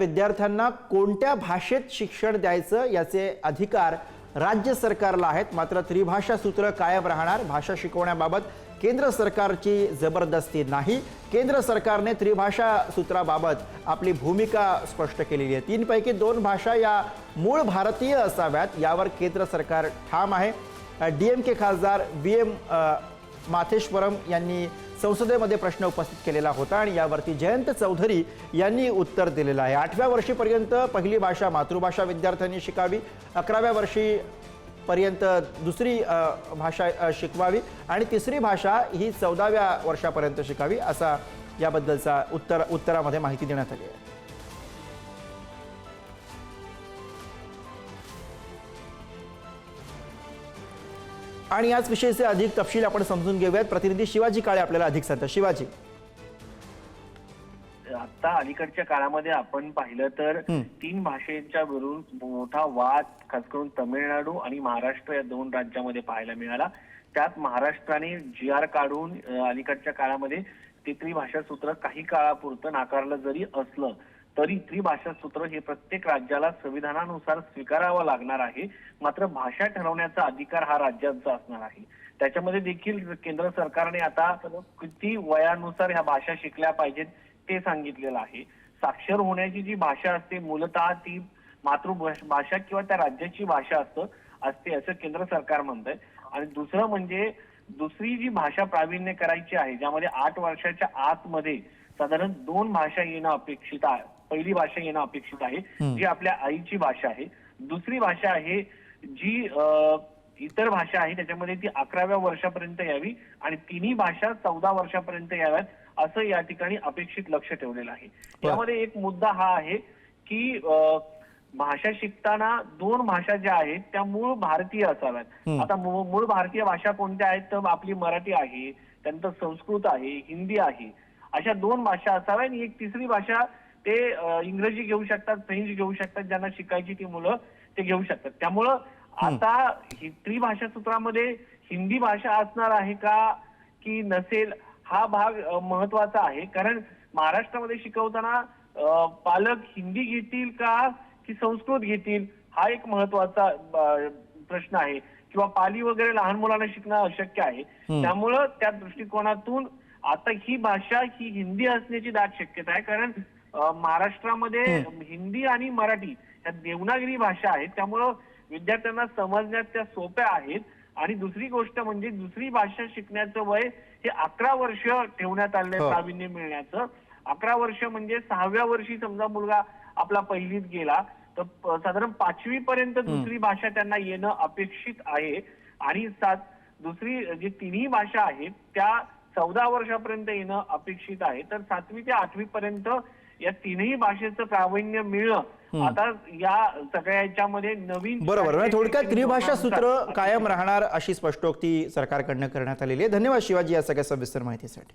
विद्यार्थ्यांना कोणत्या भाषेत शिक्षण द्यायचं याचे अधिकार राज्य सरकारला आहेत। मात्र त्रिभाषा सूत्र कायम राहणार। भाषा शिकवण्याबाबत केंद्र सरकारची जबरदस्ती नाही। केंद्र सरकारने त्रिभाषा सूत्राबाबत आपली भूमिका स्पष्ट केलेली आहे। 3 पैकी 2 भाषा या मूळ भारतीय असाव्यात यावर केंद्र सरकार ठाम आहे। डीएमके खासदार वीएम माथेश्वरम यांनी संसदेमध्ये प्रश्न उपस्थित केलेला होता आणि यावरती जयंत चौधरी यांनी उत्तर दिलेलं आहे। 8व्या वर्षीपर्यंत पहिली भाषा मातृभाषा विद्यार्थ्यांनी शिकावी, 11व्या वर्षीपर्यंत दुसरी भाषा शिकवावी आणि तिसरी भाषा ही 14व्या वर्षापर्यंत शिकावी, असा याबद्दलचा उत्तरामध्ये माहिती देण्यात आली आहे। आणि याच विषयीचे अधिक तपशील आपण समजून घेऊयात। प्रतिनिधी शिवाजी काळे आपल्याला अधिक सांगतात। शिवाजी, आता अलीकडच्या काळामध्ये आपण पाहिलं तर 3 भाषेच्या विरुद्ध मोठा वाद खास करून तमिळनाडू आणि महाराष्ट्र या 2 राज्यांमध्ये पाहायला मिळाला। त्यात महाराष्ट्राने GR काढून अलीकडच्या काळामध्ये ते त्रिभाषा सूत्र काही काळापुरतं नाकारलं जरी असलं तरी त्रिभाषा सूत्र हे प्रत्येक राज्याला संविधानानुसार स्वीकारावं लागणार आहे। मात्र भाषा ठरवण्याचा अधिकार हा राज्यांचा असणार आहे। त्याच्यामध्ये देखील केंद्र सरकारने आता किती वयानुसार ह्या भाषा शिकल्या पाहिजेत ते सांगितलेलं आहे। साक्षर होण्याची जी भाषा असते मूलतः ती मातृभाषा किंवा त्या राज्याची भाषा असते असं केंद्र सरकार म्हणतंय। आणि दुसरं म्हणजे दुसरी जी भाषा प्रावीण्य करायची आहे ज्यामध्ये 8 वर्षाच्या आतमध्ये साधारण 2 भाषा येणं अपेक्षित आहे। पहिली भाषा येणं अपेक्षित आहे जी आपल्या आईची भाषा आहे। दुसरी भाषा आहे जी इतर भाषा आहे त्याच्यामध्ये ती 11व्या वर्षापर्यंत यावी आणि तिन्ही भाषा 14 वर्षापर्यंत याव्यात असं या ठिकाणी अपेक्षित लक्ष ठेवलेलं आहे। यामध्ये एक मुद्दा हा आहे की भाषा शिकताना 2 भाषा ज्या आहेत त्या मूळ भारतीय असाव्यात। आता मूळ भारतीय भाषा कोणत्या आहेत तर आपली मराठी आहे, त्यानंतर संस्कृत आहे, हिंदी आहे, अशा 2 भाषा असाव्या आणि एक तिसरी भाषा ते इंग्रजी घेऊ शकतात, फ्रेंच घेऊ शकतात, ज्यांना शिकायची ती मुलं ते घेऊ शकतात। त्यामुळं आता त्रिभाषा सूत्रामध्ये हिंदी भाषा असणार आहे का की नसेल हा भाग महत्वाचा आहे। कारण महाराष्ट्रामध्ये शिकवताना पालक हिंदी घेतील का की संस्कृत घेतील हा एक महत्वाचा प्रश्न आहे किंवा पाली वगैरे लहान मुलांना शिकणं अशक्य आहे। त्यामुळं त्या दृष्टिकोनातून आता ही भाषा ही हिंदी असण्याची दाट शक्यता आहे। कारण महाराष्ट्रामध्ये हिंदी आणि मराठी या देवनागरी भाषा आहेत त्यामुळं विद्यार्थ्यांना समजण्यात त्या सोप्या आहेत। आणि दुसरी गोष्ट म्हणजे दुसरी भाषा शिकण्याचं वय हे 11 वर्ष ठेवण्यात आलंय प्रावीण्य मिळण्याचं। 11 वर्ष म्हणजे 6व्या वर्षी समजा मुलगा आपला पहिलीत गेला तर साधारण 5वी पर्यंत दुसरी भाषा त्यांना येणं अपेक्षित आहे। आणि दुसरी जी तिन्ही भाषा आहेत त्या 14 वर्षापर्यंत येणं अपेक्षित आहे। तर 7वी ते 8वी पर्यंत या तिन्ही भाषेचं प्रावीण्य मिळणं आता या सगळ्या याच्यामध्ये नवीन बरोबर थोडक्यात त्रिभाषा सूत्र कायम राहणार अशी स्पष्टोक्ती सरकारकडून करण्यात आलेली आहे। धन्यवाद शिवाजी या सगळ्या सविस्तर माहितीसाठी।